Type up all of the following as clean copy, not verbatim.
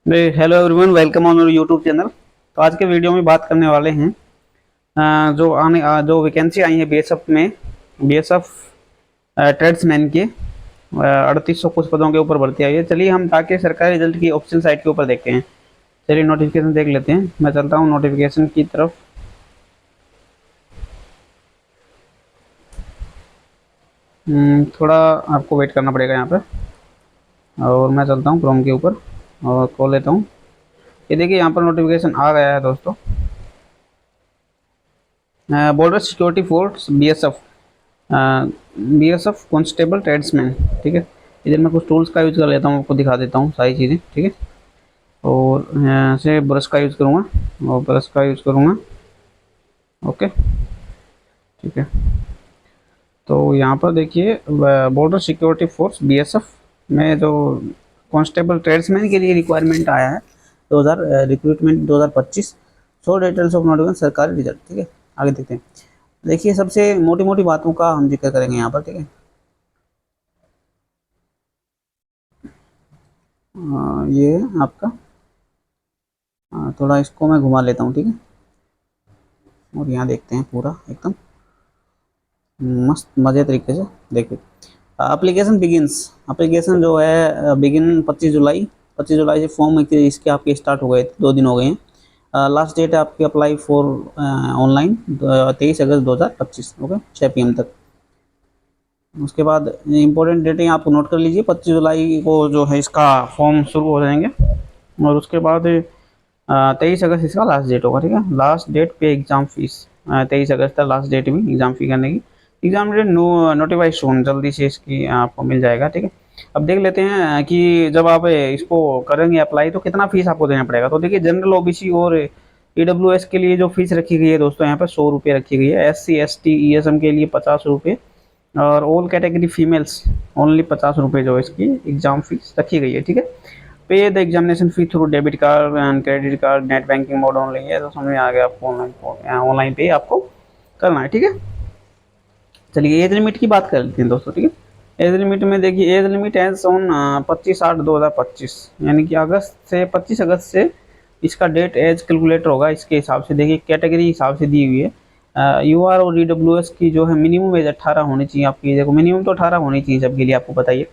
Hello everyone, welcome on YouTube channel. तो आज के वीडियो में बात करने वाले हैं जो वैकेंसी आई है बीएसएफ में। बीएसएफ ट्रेड्समैन के 3800 कुछ पदों के ऊपर भर्ती आई है। चलिए हम ताकि सरकारी रिजल्ट की ऑफिशियल साइट के ऊपर देखते हैं। चलिए नोटिफिकेशन देख लेते हैं। मैं चलता हूँ नोटिफिकेशन की तरफ। थोड़ा आपको वेट करना पड़ेगा यहाँ पर। और मैं चलता हूँ क्रोम के ऊपर और खोल लेता हूँ। ये देखिए यहाँ पर नोटिफिकेशन आ गया है दोस्तों। Border security force BSF, BSF constable tradesman. ठीक है, इधर मैं कुछ टूल्स का यूज़ कर लेता हूँ, आपको दिखा देता हूँ सारी चीज़ें। ठीक है, और यहाँ से ब्रश का यूज़ करूँगा और ब्रश का यूज़ करूँगा। ओके, ठीक है। तो यहाँ पर देखिए बॉर्डर सिक्योरिटी फोर्स बीएसएफ में जो कांस्टेबल ट्रेड्समैन के लिए रिक्वायरमेंट आया है 2000 recruitment 2025। So details of notification सरकारी रिजल्ट। ठीक है, आगे देखते हैं। देखिए सबसे मोटी मोटी बातों का हम जिक्र करेंगे यहाँ पर। ठीक है, ये आपका थोड़ा इसको मैं घुमा लेता हूँ। ठीक है, और यहाँ देखते हैं पूरा एकदम मस्त मज़े तरीके से। देखिए एप्लीकेशन बिगिनस, एप्लीकेशन जो है बिगिन 25 जुलाई से फॉर्म इसके आपके स्टार्ट हो गए थे, 2 दिन हो गए हैं। लास्ट डेट है आपकी apply for online 23 August 2025। Okay, 6 PM तक। उसके बाद इम्पोर्टेंट डेटें आप नोट कर लीजिए। 25 जुलाई को जो है इसका फॉर्म शुरू हो जाएंगे और उसके बाद 23 अगस्त इसका लास्ट डेट होगा। ठीक है, लास्ट डेट पे एग्ज़ाम फीस 23 अगस्त तक लास्ट डेट भी एग्ज़ाम फी करने की। एग्ज़ाम डेट नोटिफाइड सून, जल्दी से इसकी आपको मिल जाएगा। ठीक है, अब देख लेते हैं कि जब आप इसको करेंगे अप्लाई तो कितना फीस आपको देना पड़ेगा। तो देखिए जनरल ओबीसी और ईडब्ल्यूएस के लिए जो फीस रखी गई है दोस्तों, यहाँ पर 100 रुपये रखी गई है। SC ST ESM के लिए 50 रुपये और ऑल कैटेगरी फीमेल्स ओनली 50 रुपये जो इसकी एग्ज़ाम फीस रखी गई है। ठीक है, पे the examination fee through debit card and credit card, net banking mode only है। तो समझ में आ गया आपको, ऑनलाइन पे आपको करना है। ठीक है, चलिए एज लिमिट की बात कर लेते हैं दोस्तों। ठीक है, एज लिमिट में देखिए एज लिमिट एज ऑन 25/8/2025, यानी कि अगस्त से 25 अगस्त से इसका डेट एज कैलकुलेटर होगा। इसके हिसाब से देखिए कैटेगरी हिसाब से दी हुई है। यूआर और ईडब्ल्यूएस की जो है मिनिमम एज 18 होनी चाहिए आपकी। देखो मिनिमम तो 18 होनी चाहिए सबके लिए, आपको बताइए।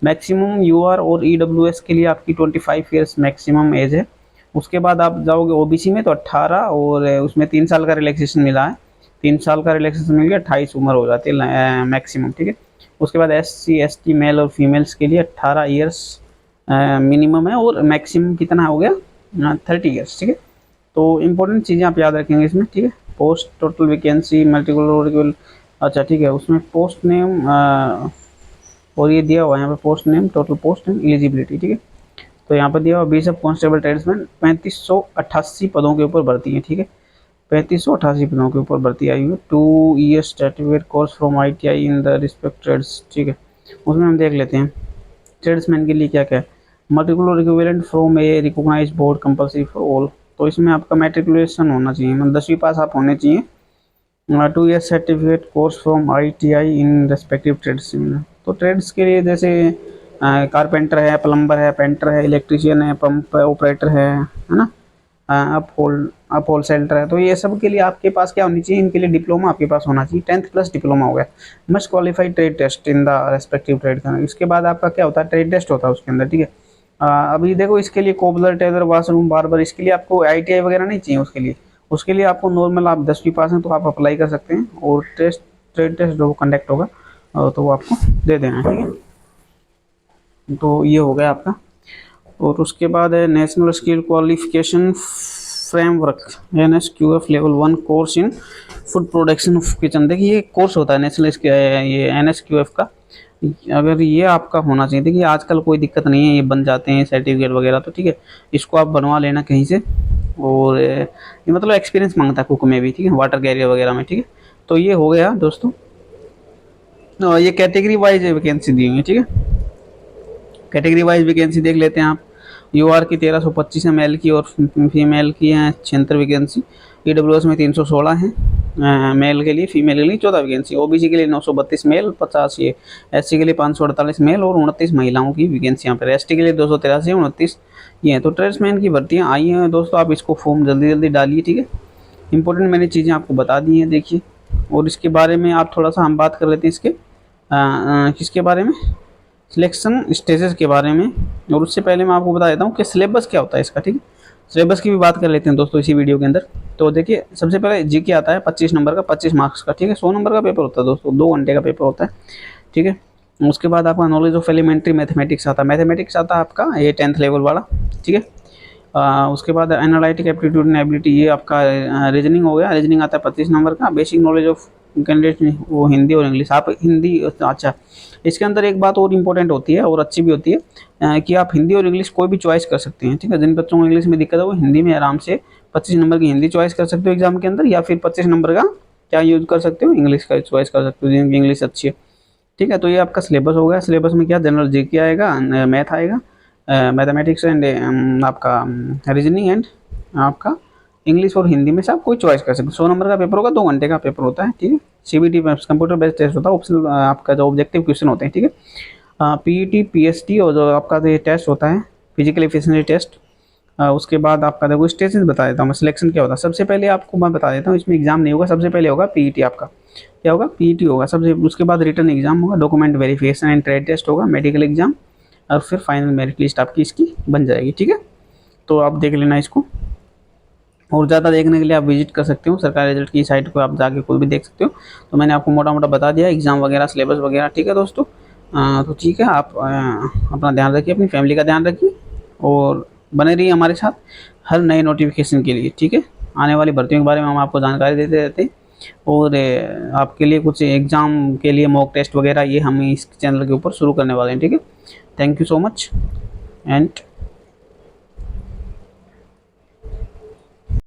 मैक्सिमम यूआर और ईडब्ल्यूएस के लिए आपकी 25 ईयर्स मैक्सिमम एज है। उसके बाद आप जाओगे ओबीसी में तो 18 और उसमें 3 साल का रिलैक्सेशन मिला है। 3 साल का रिलैक्सेशन मिल गया, 28 उम्र हो जाती है मैक्सिमम। ठीक है, उसके बाद SC ST मेल और फीमेल्स के लिए 18 ईयर्स मिनिमम है और मैक्सिमम कितना हो गया 30 ईयर्स। ठीक है, तो इम्पोर्टेंट चीज़ें आप याद रखेंगे इसमें। ठीक है, पोस्ट टोटल वैकेंसी मल्टीपल। अच्छा ठीक है, उसमें पोस्ट नेम और ये दिया हुआ है यहाँ पे post name, total post and eligibility. ठीक है, तो यहाँ पर दिया हुआ बीएसएफ कांस्टेबल ट्रेड्समैन 3588 पदों के ऊपर भर्ती है। ठीक है, 3588 पदों के ऊपर भर्ती आई हुई है। 2 years certificate course from ITI in the respect trades. ठीक है, उसमें हम देख लेते हैं ट्रेड्समैन के लिए क्या क्या है। मल्टीकुलर equivalent from a recognised board compulsory for all. तो इसमें आपका मैट्रिकुलेशन होना चाहिए, मतलब 10वीं पास आप होने चाहिए। 2 year certificate course from ITI in respective trades. तो ट्रेड्स के लिए जैसे कारपेंटर है, प्लम्बर है, पेंटर है, इलेक्ट्रीशियन है, पंप ऑपरेटर है ना, अप होलसेलर है। तो ये सब के लिए आपके पास क्या होनी चाहिए, इनके लिए डिप्लोमा आपके पास होना चाहिए। 10th प्लस डिप्लोमा हो गया। Must qualified trade test in the respective trade का। इसके बाद आपका क्या होता है, ट्रेड टेस्ट होता है उसके अंदर। ठीक है, अभी देखो इसके लिए कोबलर, टेलर, वाशरूम, बार्बर, इसके लिए आपको ITI वगैरह नहीं चाहिए। उसके लिए आपको नॉर्मल, आप 10वीं पास हैं तो आप अप्लाई कर सकते हैं और ट्रेड टेस्ट जो कंडक्ट होगा तो वो आपको दे देना है। ठीक है, तो ये हो गया आपका। और उसके बाद है national skill qualification framework NSQF level 1 course in food production of kitchen. देखिए ये कोर्स होता है नेशनल ये NSQF का। अगर ये आपका होना चाहिए, देखिए आजकल कोई दिक्कत नहीं है, ये बन जाते हैं सर्टिफिकेट वगैरह। तो ठीक है, इसको आप बनवा लेना कहीं से। और ये मतलब एक्सपीरियंस मांगता है कुक में भी। ठीक है, वाटर कैरियर वगैरह में। ठीक है, तो ये हो गया दोस्तों। ये कैटेगरी वाइज वैकेंसी दी हुई है। ठीक है, कैटेगरी वाइज वैकेंसी देख लेते हैं आप। UR की 1325 है मेल की, और फीमेल की है 76 वैकेंसी। EWS में 316 है मेल के लिए, फीमेल के लिए 14 वैकेंसी। OBC के लिए 932 मेल, 50 ये, SC के लिए 548 मेल और 29 महिलाओं की वैकेंसी यहाँ पर। ST के लिए 283, 29 ये है। तो ट्रेड्समैन की भर्तियाँ आई हैं दोस्तों, आप इसको फॉर्म जल्दी जल्दी डालिए, ठीक है। इंपॉर्टेंट मैंने चीज़ें आपको बता दी हैं, देखिए। और इसके बारे में आप थोड़ा सा हम बात कर लेते हैं इसके किसके बारे में, सिलेक्शन स्टेजेस के बारे में। और उससे पहले मैं आपको बता देता हूँ कि सिलेबस क्या होता है इसका, ठीक है। सिलेबस की भी बात कर लेते हैं दोस्तों इसी वीडियो के अंदर। तो देखिए, सबसे पहले जीके आता है 25 नंबर का, 25 मार्क्स का, ठीक है। 100 नंबर का पेपर होता है दोस्तों, 2 घंटे का पेपर होता है, ठीक है। उसके बाद आपका नॉलेज ऑफ एलिमेंट्री मैथमेटिक्स आता है, मैथमेटिक्स आता है आपका ये 10th लेवल वाला, ठीक है। उसके बाद एनालिटिक एप्टीट्यूड एंड एबिलिटी, ये आपका रीजनिंग हो गया। रीजनिंग आता है 25 नंबर का। बेसिक नॉलेज ऑफ कैंडिडेट वो हिंदी और इंग्लिश, आप हिंदी, अच्छा इसके अंदर एक बात और इम्पोर्टेंट होती है और अच्छी भी होती है कि आप हिंदी और इंग्लिश कोई भी चॉइस कर सकते हैं, ठीक है। जिन बच्चों को इंग्लिश में दिक्कत है वो हिंदी में आराम से 25 नंबर की हिंदी चॉइस कर सकते हो एग्जाम के अंदर, या फिर 25 नंबर का क्या यूज कर सकते हो, इंग्लिश का चॉइस कर सकते हो जिनकी इंग्लिश अच्छी है, ठीक है। तो ये आपका सिलेबस हो गया। सिलेबस में क्या, जनरल जीके आएगा, मैथ आएगा, मैथमेटिक्स एंड आपका रीजनिंग एंड आपका इंग्लिश और हिंदी में से आप कोई चॉइस कर सकते हो। 100 नंबर का पेपर होगा, 2 घंटे का पेपर होता है, ठीक है। CBT कंप्यूटर बेस्ड टेस्ट होता है, ऑप्शनल आपका जो ऑब्जेक्टिव क्वेश्चन होते हैं, ठीक है। PET PST और जो आपका ये टेस्ट होता है फिजिकल एफिशिएंसी टेस्ट। उसके बाद आपका देखो स्टेजेस बता देता हूँ मैं, सिलेक्शन क्या होता है। सबसे पहले आपको मैं बता देता हूँ, इसमें एग्जाम नहीं होगा। सबसे पहले होगा PET, आपका क्या होगा, PET होगा सबसे। उसके बाद रिटर्न एग्जाम होगा, document verification and trade test होगा, मेडिकल एग्जाम, और फिर फाइनल मेरिट लिस्ट आपकी इसकी बन जाएगी, ठीक है। तो आप देख लेना इसको, और ज़्यादा देखने के लिए आप विजिट कर सकते हो सरकारी रिजल्ट की साइट को, आप जाके खुद भी देख सकते हो। तो मैंने आपको मोटा मोटा बता दिया एग्ज़ाम वगैरह, सिलेबस वगैरह, ठीक है दोस्तों। तो ठीक है, आप अपना ध्यान रखिए, अपनी फैमिली का ध्यान रखिए, और बने रहिए हमारे साथ हर नए नोटिफिकेशन के लिए, ठीक है। आने वाली भर्तियों के बारे में हम आपको जानकारी देते रहते हैं, और आपके लिए कुछ एग्ज़ाम के लिए मॉक टेस्ट वगैरह ये हम इस चैनल के ऊपर शुरू करने वाले हैं, ठीक है। Thank you so much and